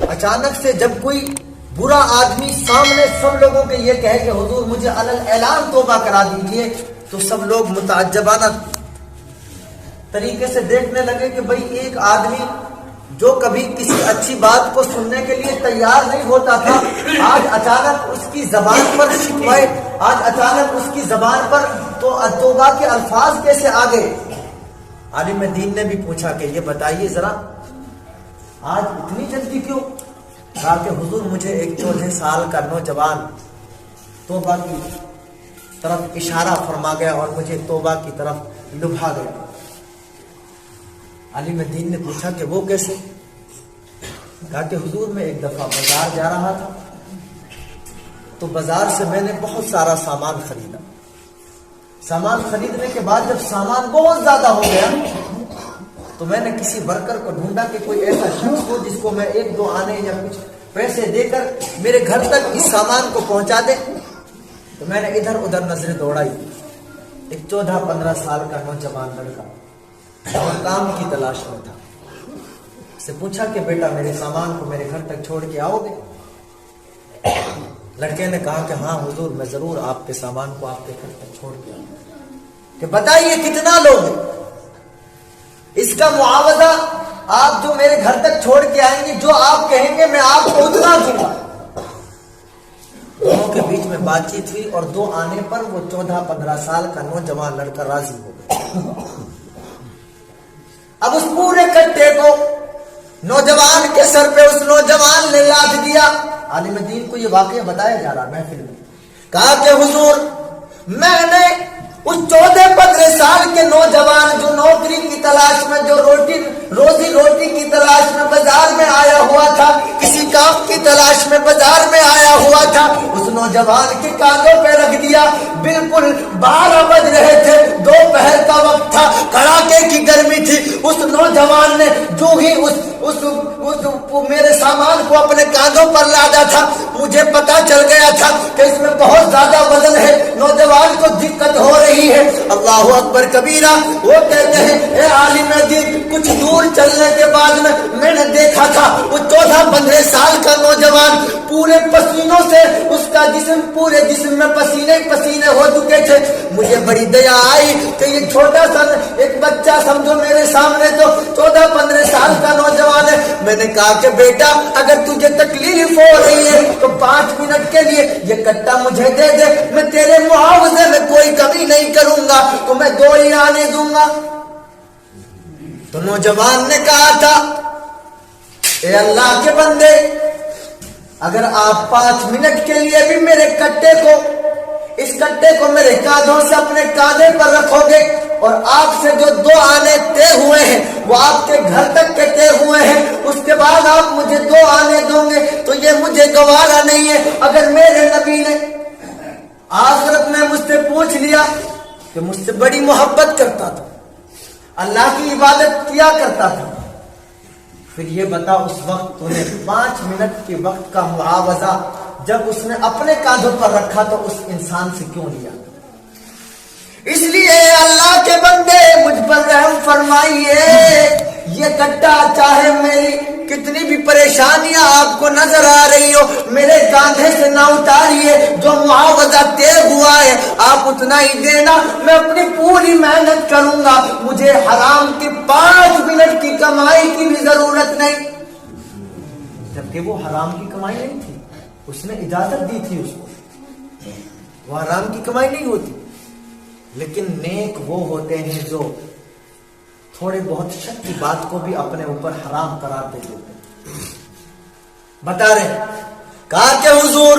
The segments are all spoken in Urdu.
اچانک سے جب کوئی برا آدمی سامنے سب لوگوں کے یہ کہے کہ حضور مجھے اعلان توبہ کرا دیجئے، تو سب لوگ متعجبانہ طریقے سے دیکھنے لگے کہ بھئی ایک آدمی جو کبھی کسی اچھی بات کو سننے کے لیے تیار نہیں ہوتا تھا، آج اچانک اس کی زبان پر شکوائے، آج اچانک اس کی زبان پر تو توبہ کے الفاظ کیسے آ گئے؟ عالم دین نے بھی پوچھا کہ یہ بتائیے ذرا آج اتنی جلدی کیوں؟ کہا کہ حضور مجھے ایک 14 سال کا نوجوان توبہ کی طرف اشارہ فرما گیا اور مجھے توبہ کی طرف لبھا گیا۔ عالم دین نے پوچھا کہ وہ کیسے؟ کہا کہ حضور میں ایک دفعہ بازار جا رہا تھا تو بازار سے میں نے بہت سارا سامان خریدا۔ سامان خریدنے کے بعد جب سامان بہت زیادہ ہو گیا تو میں نے کسی ورکر کو ڈھونڈا کہ کوئی ایسا شخص ہو جس کو میں 1-2 آنے یا کچھ پیسے دے کر میرے گھر تک اس سامان کو پہنچا دے۔ تو میں نے ادھر ادھر نظریں دوڑائی، ایک 14-15 سال کا نوجوان لڑکا اور کام کی تلاش میں تھا۔ سے پوچھا کہ بیٹا میرے سامان کو میرے گھر تک چھوڑ کے آؤ گے؟ لڑکے نے کہا کہ ہاں حضور میں ضرور آپ کے سامان کو آپ کے گھر تک چھوڑ کے آؤں گا۔ کہ بتائیے کتنا لوگ اس کا معاوضہ آپ جو میرے گھر تک چھوڑ کے آئیں گے، جو آپ کہیں گے میں آپ کو اتنا دوں گا۔ دونوں کے بیچ میں بات چیت ہوئی اور 2 آنے پر وہ 14-15 سال کا نوجوان لڑکا راضی ہو گیا۔ اب اس پورے کٹے کو نوجوان کے سر پہ اس نوجوان نے لاد دیا۔ عالم دین کو یہ واقعہ بتایا جا رہا محفل میں، کہا کہ حضور میں نے اس 14-15 سال کے نوجوان جو نوکری کی تلاش میں، جو روزی روٹی کی تلاش میں بازار میں آیا ہوا تھا، کسی کام کی تلاش میں بازار میں آیا ہوا تھا، اس نوجوان کے کاندھوں پہ رکھ دیا۔ بالکل 12 بج رہے تھے، دوپہر کا وقت تھا، کڑاکے کی گرمی تھی۔ اس نوجوان نے جو ہی اس میرے سامان کو اپنے کاندھوں پر لادا تھا، مجھے پتا چل گیا تھا کہ اس میں بہت زیادہ وزن ہے، نوجوان کو دقت ہو رہی ہے۔ اللہ اکبر کبیرہ۔ وہ کہتے ہیں اے عالم دین کچھ دور چلنے کے بعد میں نے دیکھا تھا وہ 14-15 سال کا نوجوان پورے پسینوں سے اس کا جسم، پورے جسم میں پسینے پسینے ہو چکے تھے۔ مجھے بڑی دیا آئی کہ یہ چھوٹا سا ایک بچہ سمجھو میرے سامنے تو 14-15 سال کا نوجوان ہے۔ میں نے کہا کہ بیٹا اگر تجھے تکلیف ہو رہی ہے تو 5 منٹ کے لیے یہ کٹا مجھے دے دے، میں تیرے معاوضے میں کوئی کمی نہیں کروں گا، تو میں 2 ہی آنے دوں گا۔ تو نوجوان نے کہا تھا اے اللہ کے بندے اگر آپ 5 منٹ کے لیے بھی میرے کٹے کو، اس کٹے کو میرے کاندھوں سے اپنے کاندھے پر رکھو گے اور آپ سے جو 2 آنے طے ہوئے ہیں وہ آپ کے گھر تک کے طے ہوئے ہیں، اس کے بعد آپ مجھے 2 آنے دوں گے تو یہ مجھے گوارا نہیں ہے۔ اگر میرے نبی نے آخرت میں مجھ سے پوچھ لیا کہ مجھ سے بڑی محبت کرتا تھا، اللہ کی عبادت کیا کرتا تھا، پھر یہ بتا اس وقت تو نے 5 منٹ کے وقت کا معاوضہ جب اس نے اپنے کاندھوں پر رکھا تو اس انسان سے کیوں لیا؟ اس لیے اللہ کے بندے مجھ پر رحم فرمائیے، یہ کٹا چاہے میری کتنی بھی پریشانیاں آپ کو نظر آ رہی ہو میرے کاندھے سے نہ اتاریے، جو معاوضہ طے ہوا ہے آپ اتنا ہی دینا، میں اپنی پوری محنت کروں گا، مجھے حرام کی 5 منٹ کی کمائی کی بھی ضرورت نہیں۔ جبکہ وہ حرام کی کمائی نہیں تھی، اس نے اجازت دی تھی اس کو، وہ حرام کی کمائی نہیں ہوتی۔ لیکن نیک وہ ہوتے ہیں جو تھوڑے بہت شک کی بات کو بھی اپنے اوپر حرام قرار دے دیتے ہیں۔ بتا رہے کہا کہ حضور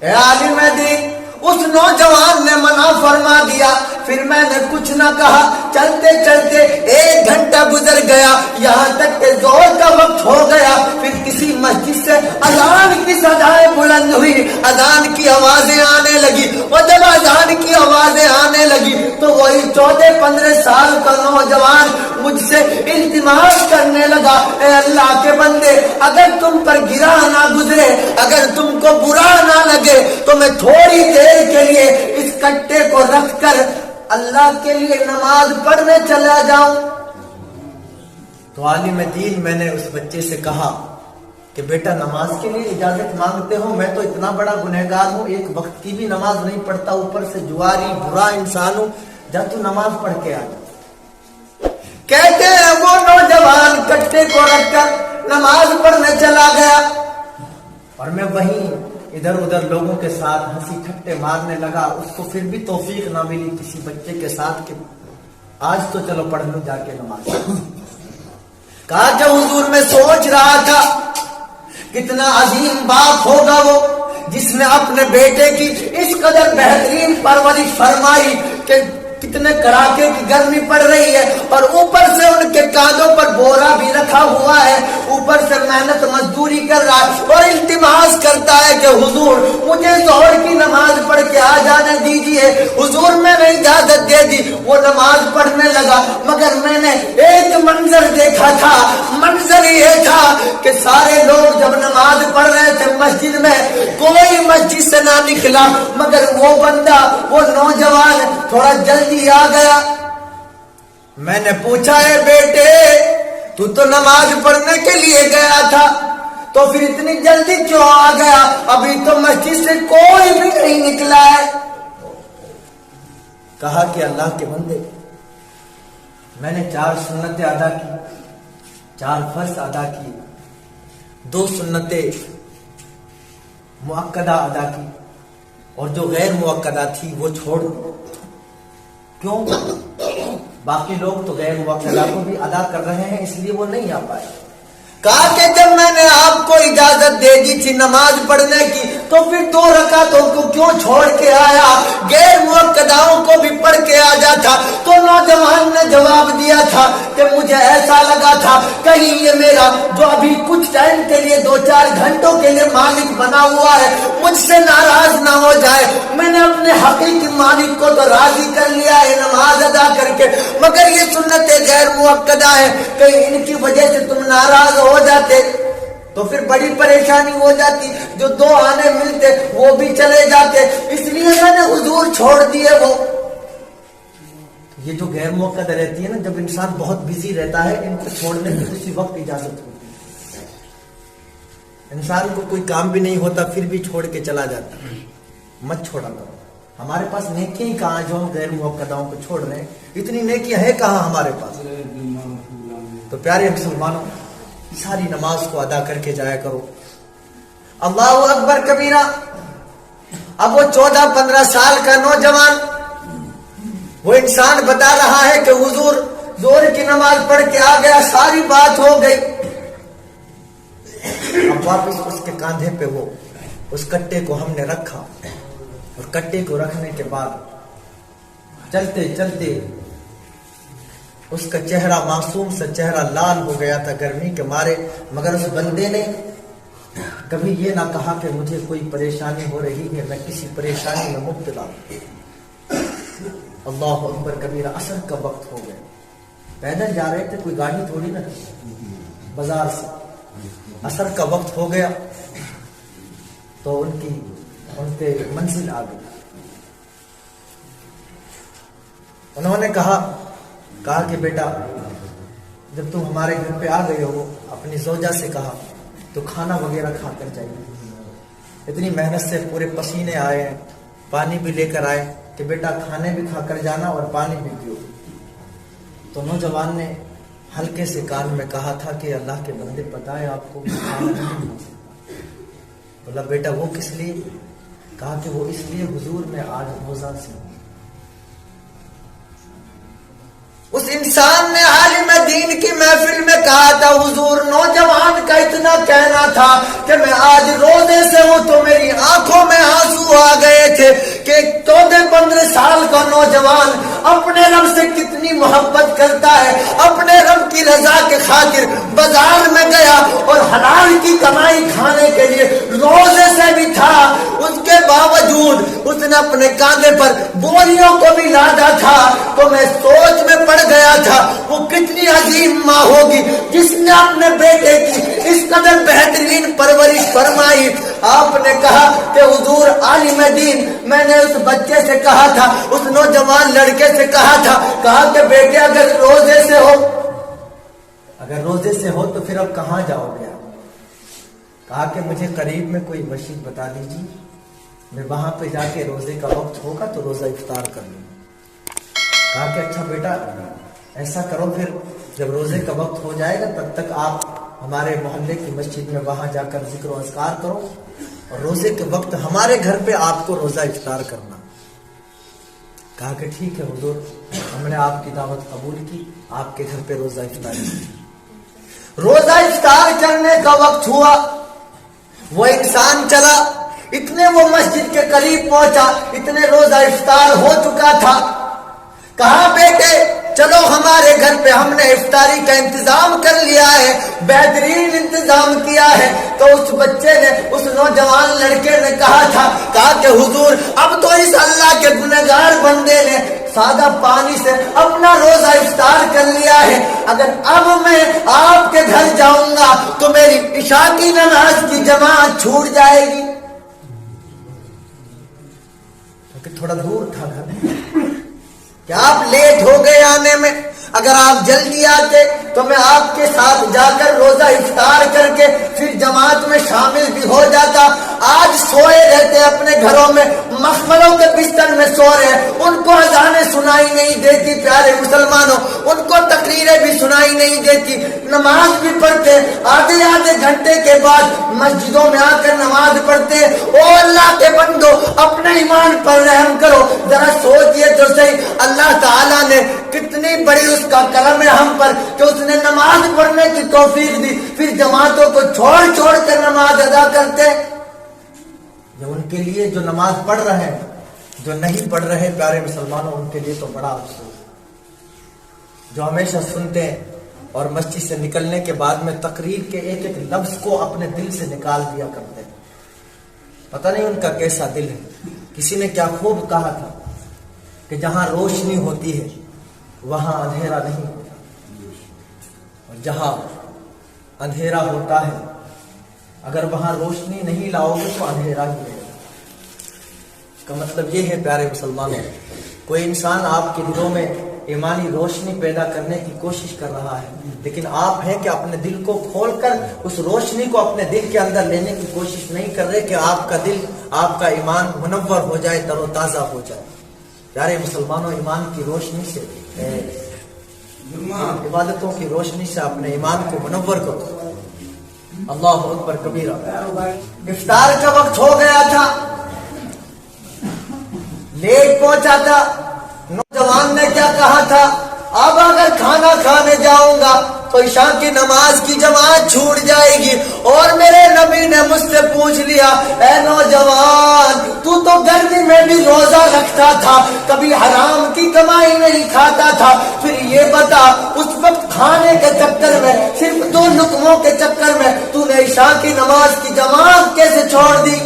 اے عالم دین اس نوجوان نے منع فرما دیا، پھر میں نے کچھ نہ کہا، چلتے چلتے 1 گھنٹہ گزر گیا، یہاں تک کہ ظہر کا وقت ہو گیا، پھر کسی مسجد سے اذان کی صدائیں بلند ہوئی، اذان کی آوازیں آنے لگی، اور جب اذان کی آوازیں آنے لگی تو وہی 14-15 سال کا نوجوان مجھ سے التماس کرنے لگا، اے اللہ کے بندے اگر تم پر گرا نہ گزرے، اگر تم کو برا نہ لگے تو میں تھوڑی دیر کے لیے اس کٹے کو رکھ کر اللہ کے لیے نماز پڑھنے چلا جاؤں۔ تو عالم دین میں نے اس بچے سے کہا کہ بیٹا نماز کے لیے اجازت مانگتے ہو، میں تو اتنا بڑا گنہگار ہوں، ایک وقت کی بھی نماز نہیں پڑھتا، اوپر سے جواری برا انسان ہوں، جب تو نماز پڑھ کے آ جا۔ کہتے ہیں وہ نوجوان کٹے کو رکھ کر نماز پڑھنے چلا گیا، اور میں وہیں ادھر ادھر لوگوں کے ساتھ ہنسی ٹھٹے مارنے لگا۔ اس کو پھر بھی توفیق نہ ملی کسی بچے کے ساتھ کہ آج تو چلو پڑھ لوں جا کے نماز۔ کہا کہ حضور میں سوچ رہا تھا کتنا عظیم باپ ہوگا وہ جس نے اپنے بیٹے کی اس قدر بہترین پرورش فرمائی کہ کتنے کڑاکے کی گرمی پڑ رہی ہے اور اوپر سے ان کے کاندھوں پر بورا بھی رکھا ہوا ہے، اوپر سے محنت مزدوری کر رہا ہے اور التماس کرتا ہے کہ حضور مجھے ظہر کی نماز پڑھ کے آ جانے دیجیے۔ حضور میں نے اجازت دے دی، وہ نماز پڑھنے لگا، مگر میں نے ایک منظر دیکھا تھا، منظر یہ تھا کہ سارے لوگ جب نماز پڑھ رہے تھے مسجد میں، کوئی مسجد سے نہ نکلا، مگر وہ بندہ، وہ نوجوان تھوڑا جلدی آ گیا۔ میں نے پوچھا ہے بیٹے تو نماز پڑھنے کے لیے گیا تھا تو پھر اتنی جلدی کیوں آ گیا؟ ابھی تو مسجد سے کوئی بھی نہیں نکلا ہے۔ کہا کہ اللہ کے بندے، میں نے 4 سنتیں ادا کی، 4 فرض ادا کی، 2 سنتیں مؤکدہ ادا کی، اور جو غیر مؤکدہ تھی وہ چھوڑ دی۔ کیوں؟ باقی لوگ تو غیر مؤکدہ کو بھی ادا کر رہے ہیں، اس لیے وہ نہیں آ پائے۔ کہا کہ جب میں نے آپ کو اجازت دے دی تھی نماز پڑھنے کی تو پھر 2 رکعتوں کو کیوں چھوڑ کے آیا؟ غیر مؤکداؤں کو بھی پڑھ کے آ جاتا۔ تو نوجوان نے جواب دیا تھا کہ مجھے ایسا لگا تھا کہیں یہ میرا جو ابھی کچھ ٹائم کے لیے 2-4 گھنٹوں کے لیے مالک بنا ہوا ہے مجھ سے ناراض نہ ہو جائے۔ میں نے اپنے حقیقی مالک کو تو راضی کر لیا ہے نماز ادا کر کے، مگر یہ سنتیں غیر مؤکدہ ہیں، کہیں ان کی وجہ سے تم ناراض ہو جاتے تو پھر بڑی پریشانی ہو جاتی، جو 2 آنے ملتے وہ بھی چلے جاتے، اس لیے میں نے حضور چھوڑ دیے۔ وہ یہ جو غیر مؤکدہ رہتی ہے نا، جب انسان بہت بزی رہتا ہے ان کو چھوڑنے کی کسی وقت اجازت ہوتی ہے، انسان کو کوئی کام بھی نہیں ہوتا پھر بھی چھوڑ کے چلا جاتا ہے۔ مت چھوڑا کرو، ہمارے پاس نیکیاں ہی کہاں جو ہم غیر مؤکداؤں کو چھوڑ رہے ہیں، اتنی نیکیاں ہیں کہاں ہمارے پاس۔ تو پیارے مسلمانوں، ساری نماز کو ادا کر کے جایا کرو۔ اللہ اکبر کبیرہ۔ اب وہ 14-15 سال کا نوجوان، وہ انسان بتا رہا ہے کہ حضور ظہر کی نماز پڑھ کے آ گیا، ساری بات ہو گئی۔ اب واپس اس کے کاندھے پہ وہ اس کٹے کو ہم نے رکھا، اور کٹے کو رکھنے کے بعد چلتے چلتے اس کا چہرہ، معصوم سا چہرہ لال ہو گیا تھا گرمی کے مارے، مگر اس بندے نے کبھی یہ نہ کہا کہ مجھے کوئی پریشانی ہو رہی ہے، میں کسی پریشانی میں مبتلا ہوں۔ اللہ اکبر کبیرہ۔ عصر کا وقت ہو گیا، پیدل جا رہے تھے، کوئی گاڑی تھوڑی نہ تھی بازار سے۔ عصر کا وقت ہو گیا تو ان پہ منزل آ گئی۔ انہوں نے کہا کہ بیٹا جب تم ہمارے گھر پہ آ گئے ہو، اپنی زوجہ سے کہا تو کھانا وغیرہ کھا کر جائیے، اتنی محنت سے پورے پسینے آئے ہیں، پانی بھی لے کر آئے کہ بیٹا کھانے بھی کھا کر جانا اور پانی بھی پیو۔ تو نوجوان نے ہلکے سے کان میں کہا تھا کہ اللہ کے بندے پتہ ہے آپ کو کھانا نہیں کھا سکتا۔ بولا بیٹا وہ کس لیے؟ کہا کہ وہ اس لیے حضور میں آج روزہ سے ہوں۔ اس انسان نے عالم دین کی محفل میں کہا تھا حضور نوجوان کا اتنا کہنا تھا کہ میں آج روزے سے ہوں، تو میری آنکھوں میں آنسو آ گئے تھے کہ 14-15 سال کا نوجوان اپنے رب سے کتنی محبت کرتا ہے، اپنے رب کی رضا کے خاطر بازار میں گیا اور حلال کی کمائی کھانے کے لیے روزے سے بھی تھا، اس کے باوجود اس نے اپنے کاندھے پر بوریوں کو بھی لادا تھا۔ تو میں سوچ میں پڑ گیا تھا وہ کتنی عظیم ماں ہوگی جس نے اپنے بیٹے کی اس قدر بہترین پرورش فرمائی۔ آپ نے کہا کہ حضور عالم دین، میں نے اس بچے سے کہا تھا، اس نوجوان لڑکے سے کہا کہ بیٹے اگر روزے سے ہو تو پھر اب کہاں جاؤ گے؟ کہا کہ مجھے قریب میں کوئی مسجد بتا دیجیے، میں وہاں پہ جا کے روزے کا وقت ہوگا تو روزہ افطار کر لوں۔ کہا کہ اچھا بیٹا ایسا کرو، پھر جب روزے کا وقت ہو جائے گا تب تک آپ ہمارے محلے کی مسجد میں وہاں جا کر ذکر و اذکار کرو، اور روزے کے وقت ہمارے گھر پہ آپ کو روزہ افطار کرنا۔ کہا کہ ٹھیک ہے حضور، ہم نے آپ کی دعوت قبول کی، آپ کے گھر پہ روزہ افطار کی۔ روزہ افطار کرنے کا وقت ہوا، وہ انسان چلا، اتنے وہ مسجد کے قریب پہنچا، اتنے روزہ افطار ہو چکا تھا۔ کہا بیٹے چلو ہمارے گھر پہ ہم نے افطاری کا انتظام کر لیا ہے، بہترین انتظام کیا ہے۔ تو اس بچے نے، اس نوجوان لڑکے نے کہا کہ حضور اب تو اس اللہ کے گنہگار بندے نے سادہ پانی سے اپنا روزہ افطار کر لیا ہے، اگر اب میں آپ کے گھر جاؤں گا تو میری عشاء کی نماز کی جماعت چھوٹ جائے گی، کیونکہ تھوڑا دور تھا گھر، کہ آپ لیٹ ہو گئے آنے میں، اگر آپ جلدی آتے تو میں آپ کے ساتھ جا کر روزہ افطار کر کے پھر جماعت میں شامل بھی ہو جاتا۔ آج سوئے رہتے اپنے گھروں میں، مخملوں کے بستر میں سو رہے، ان کو اذانیں سنائی نہیں دیتی، پیارے مسلمانوں ان کو تقریریں بھی سنائی نہیں دیتی، نماز بھی پڑھتے، آدھے آدھے گھنٹے کے بعد مسجدوں میں آ کر نماز پڑھتے۔ او اللہ کے بندو اپنے ایمان پر رحم کرو، ذرا سوچئے تو صحیح، اللہ تعالیٰ نے کتنی بڑی اس کا کرم ہے ہم پر کہ اس نے نماز پڑھنے کی توفیق دی، پھر جماعتوں کو چھوڑ چھوڑ کر نماز ادا کرتے۔ جو ان کے لیے جو نماز پڑھ رہے ہیں، جو نہیں پڑھ رہے پیارے مسلمانوں ان کے لیے تو بڑا افسوس، جو ہمیشہ سنتے ہیں اور مسجد سے نکلنے کے بعد میں تقریر کے ایک ایک لفظ کو اپنے دل سے نکال دیا کرتے ہیں، پتہ نہیں ان کا کیسا دل ہے۔ کسی نے کیا خوب کہا تھا کہ جہاں روشنی ہوتی ہے وہاں اندھیرا نہیں ہوتا، اور جہاں اندھیرا ہوتا ہے اگر وہاں روشنی نہیں لاؤ گے تو اندھیرا ہی رہے گا۔ اس کا مطلب یہ ہے پیارے مسلمانوں، کوئی انسان آپ کے دلوں میں ایمانی روشنی پیدا کرنے کی کوشش کر رہا ہے، لیکن آپ ہیں کہ اپنے دل کو کھول کر اس روشنی کو اپنے دل کے اندر لینے کی کوشش نہیں کر رہے کہ آپ کا دل، آپ کا ایمان منور ہو جائے، تر و تازہ ہو جائے۔ پیارے مسلمانوں ایمان کی روشنی سے، عبادتوں کی روشنی سے اپنے ایمان کو منور کرو۔ اللہ اکبر کبیرہ۔ افطار کا وقت ہو گیا تھا، لیٹ پہنچا تھا، نوجوان نے کیا کہا تھا، اب اگر کھانا کھانے جاؤں گا تو عشاء کی نماز کی جماعت چھوٹ جائے گی، اور میرے نبی نے مجھ سے پوچھ لیا اے نوجوان تو گرمی میں بھی روزہ رکھتا تھا، کبھی حرام کی کمائی نہیں کھاتا تھا، پھر یہ بتا اس وقت کھانے کے چکر میں، صرف 2 لقموں کے چکر میں تو نے عشاء کی نماز کی جماعت کیسے چھوڑ دی؟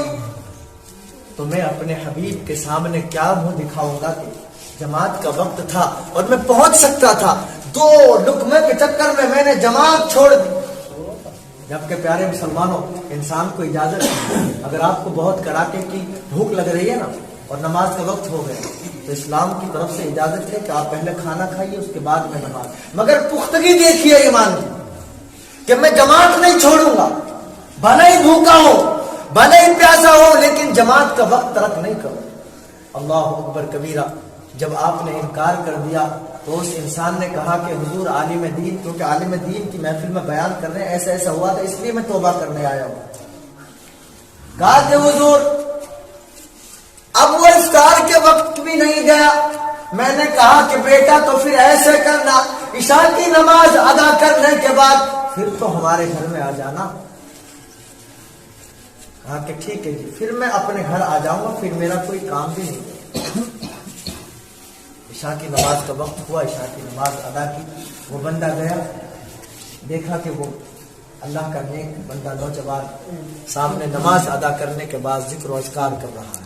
تو میں اپنے حبیب کے سامنے کیا منہ دکھاؤں گا کہ جماعت کا وقت تھا اور میں پہنچ سکتا تھا، 2 لقمے کے چکر میں میں نے جماعت چھوڑ دی۔ جبکہ پیارے مسلمانوں انسان کو اجازت ہے، اگر آپ کو بہت کڑاکے کی بھوک لگ رہی ہے نا اور نماز کا وقت ہو گیا تو اسلام کی طرف سے اجازت ہے کہ آپ پہلے کھانا کھائیے اس کے بعد میں نماز، مگر پختگی دیکھیے ایمان کی کہ میں جماعت نہیں چھوڑوں گا، بھلے ہی بھوکا ہو بھلے ہی پیاسا ہو لیکن جماعت کا وقت ترک نہیں کرو۔ اللہ اکبر کبیرہ۔ جب آپ نے انکار کر دیا تو اس انسان نے کہا کہ حضور عالم دین، کیونکہ عالم دین کی محفل میں بیان کر رہے ہیں، ایسا ایسا ہوا تھا اس لیے میں توبہ کرنے آیا ہوں۔ کہا کہ حضور اب وہ افطار کے وقت بھی نہیں گیا۔ میں نے کہا کہ بیٹا تو پھر ایسے کرنا، عشاء کی نماز ادا کرنے کے بعد پھر تو ہمارے گھر میں آ جانا۔ کہا کہ ٹھیک ہے جی، پھر میں اپنے گھر آ جاؤں گا، پھر میرا کوئی کام بھی نہیں۔ عشاء کی نماز کا وقت ہوا، عشاء کی نماز ادا کی، وہ بندہ گیا، دیکھا کہ وہ اللہ کا نیک بندہ نوجوان سامنے نماز ادا کرنے کے بعد ذکر و اذکار کر رہا ہے۔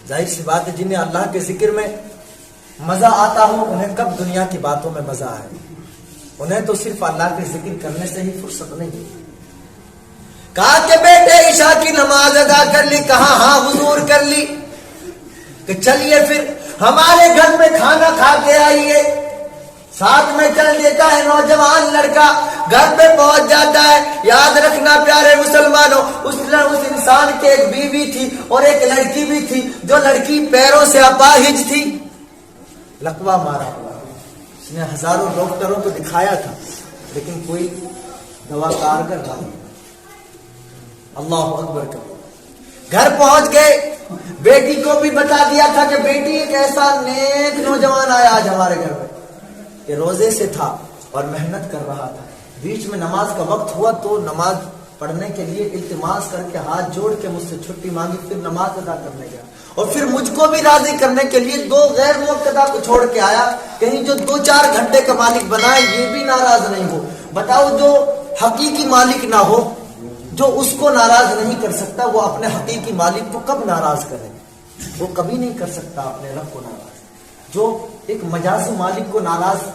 ظاہر سی بات ہے جنہیں اللہ کے ذکر میں مزہ آتا ہو انہیں کب دنیا کی باتوں میں مزہ آئے، انہیں تو صرف اللہ کے ذکر کرنے سے ہی فرصت نہیں۔ کہا کہ بیٹے عشاء کی نماز ادا کر لی؟ کہا ہاں حضور کر لی۔ کہ چلیے پھر ہمارے گھر میں کھانا کھا کے آئیے۔ ساتھ میں چل دیتا ہے نوجوان لڑکا، گھر پہ پہنچ جاتا ہے۔ یاد رکھنا پیارے مسلمان مسلمانوں اس انسان کے ایک بیوی تھی اور ایک لڑکی بھی تھی، جو لڑکی پیروں سے اپاہج تھی، لقوہ مارا ہوا، اس نے ہزاروں ڈاکٹروں کو دکھایا تھا لیکن کوئی دوا کارگر نہ ہوئی۔ اللہ اکبر کا گھر پہنچ گئے، بیٹی کو بھی بتا دیا تھا کہ بیٹی ایک ایسا نیک نوجوان آیا آج ہمارے گھر میں کہ روزے سے تھا اور محنت کر رہا تھا، بیچ میں نماز کا وقت ہوا تو نماز پڑھنے کے لیے التماس کر کے ہاتھ جوڑ کے مجھ سے چھٹی مانگی، پھر نماز ادا کرنے گیا اور پھر مجھ کو بھی راضی کرنے کے لیے 2 غیر موقدہ کو چھوڑ کے آیا، کہیں جو 2-4 گھنٹے کا مالک بنائے یہ بھی ناراض نہیں ہو۔ بتاؤ جو حقیقی مالک نہ ہو، جو اس کو ناراض نہیں کر سکتا، وہ اپنے حقیقی مالک کو کب ناراض کرے؟ وہ کبھی نہیں کر سکتا اپنے رب کو ناراض۔ جو ایک مجازی مالک کو ناراض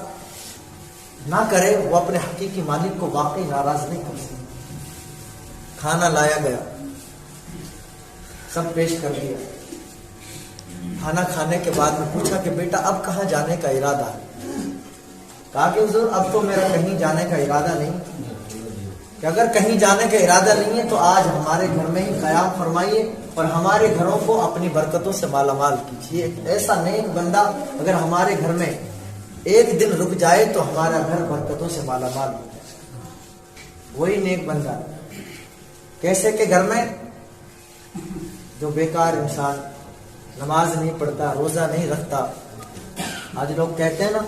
نہ کرے وہ اپنے حقیقی مالک کو واقعی ناراض نہیں کر سکتا۔ کھانا لایا گیا، سب پیش کر دیا، کھانا کھانے کے بعد میں پوچھا کہ بیٹا اب کہاں جانے کا ارادہ ہے؟ کہا کہ حضور اب تو میرا کہیں جانے کا ارادہ نہیں، کہ اگر کہیں جانے کا ارادہ نہیں ہے تو آج ہمارے گھر میں ہی قیام فرمائیے اور ہمارے گھروں کو اپنی برکتوں سے مالا مال کیجیے۔ ایک ایسا نیک بندہ اگر ہمارے گھر میں ایک دن رک جائے تو ہمارا گھر برکتوں سے مالا مال ہو جائے۔ وہی نیک بندہ کیسے کہ گھر میں جو بیکار انسان نماز نہیں پڑھتا، روزہ نہیں رکھتا، آج لوگ کہتے ہیں نا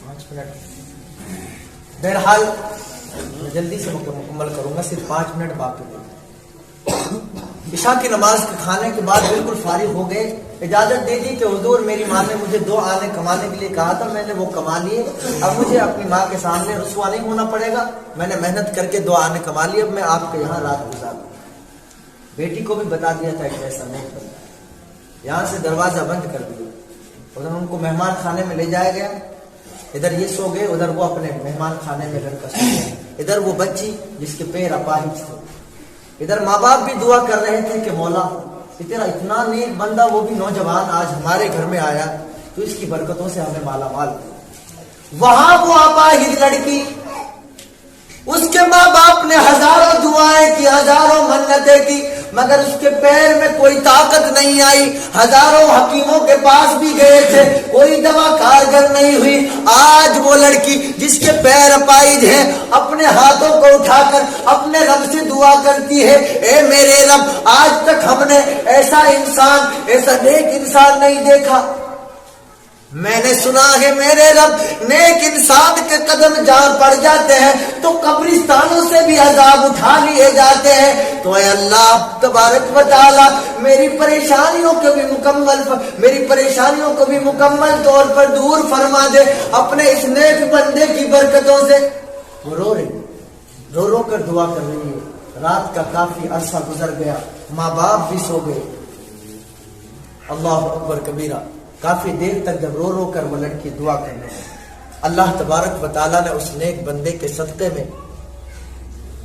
5 منٹ، بہرحال میں جلدی سے مکمل کروں گا، صرف 5 منٹ باقی ہے۔ عشاء کی نماز کے کھانے کے بعد بالکل فارغ ہو گئے، اجازت دے دی کہ حضور میری ماں نے مجھے 2 آنے کمانے کے لیے کہا تھا، میں نے وہ کما لیے، اب مجھے اپنی ماں کے سامنے رسوا نہیں ہونا پڑے گا، میں نے محنت کر کے 2 آنے کما لیے، اب میں آپ کے یہاں رات گزاروں۔ بیٹی کو بھی بتا دیا تھا کہ ایسا نہیں کرنا، یہاں سے دروازہ بند کر دیا، ادھر ان کو مہمان خانے میں لے جایا گیا، ادھر یہ سو گئے، ادھر وہ اپنے مہمان خانے میں لڑکا سو گیا، ادھر وہ بچی جس کے پیر اپاہج تھے، ادھر ماں باپ بھی دعا کر رہے تھے کہ مولا تیرا اتنا نیک بندہ وہ بھی نوجوان آج ہمارے گھر میں آیا تو اس کی برکتوں سے ہمیں مالا مال کر۔ وہاں وہ اپاہج لڑکی، اس کے ماں باپ نے ہزاروں دعائیں کی، ہزاروں منتیں کی، مگر اس کے پیر میں کوئی طاقت نہیں آئی، ہزاروں حکیموں کے پاس بھی گئے تھے، کوئی دوا کارگر نہیں ہوئی۔ آج وہ لڑکی جس کے پیر اپائج ہیں اپنے ہاتھوں کو اٹھا کر اپنے رب سے دعا کرتی ہے، اے میرے رب آج تک ہم نے ایسا انسان، ایسا نیک انسان نہیں دیکھا، میں نے سنا ہے میرے رب نیک انسان کے قدم جہاں پڑ جاتے ہیں تو قبرستانوں سے بھی عذاب اٹھا لیے جاتے ہیں، تو اے اللہ تبارک و تعالی میری پریشانیوں کو بھی مکمل طور پر دور فرما دے اپنے اس نیک بندے کی برکتوں سے۔ وہ رو رو کر دعا کر رہی ہے، رات کا کافی عرصہ گزر گیا، ماں باپ بھی سو گئے، اللہ اکبر کبیرہ، کافی دیر تک جب رو رو کر وہ لڑکی دعا کرنے لگی، اللہ تبارک و تعالیٰ نے اس نیک بندے کے صدقے میں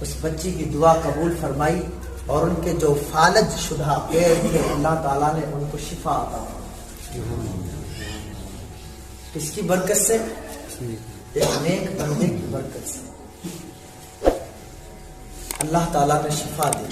اس بچی کی دعا قبول فرمائی اور ان کے جو فالج شدہ پیر تھے اللہ تعالیٰ نے ان کو شفا عطا فرمائی۔ کس کی برکت سے؟ ایک نیک بندے کی برکت سے اللہ تعالیٰ نے شفا دی۔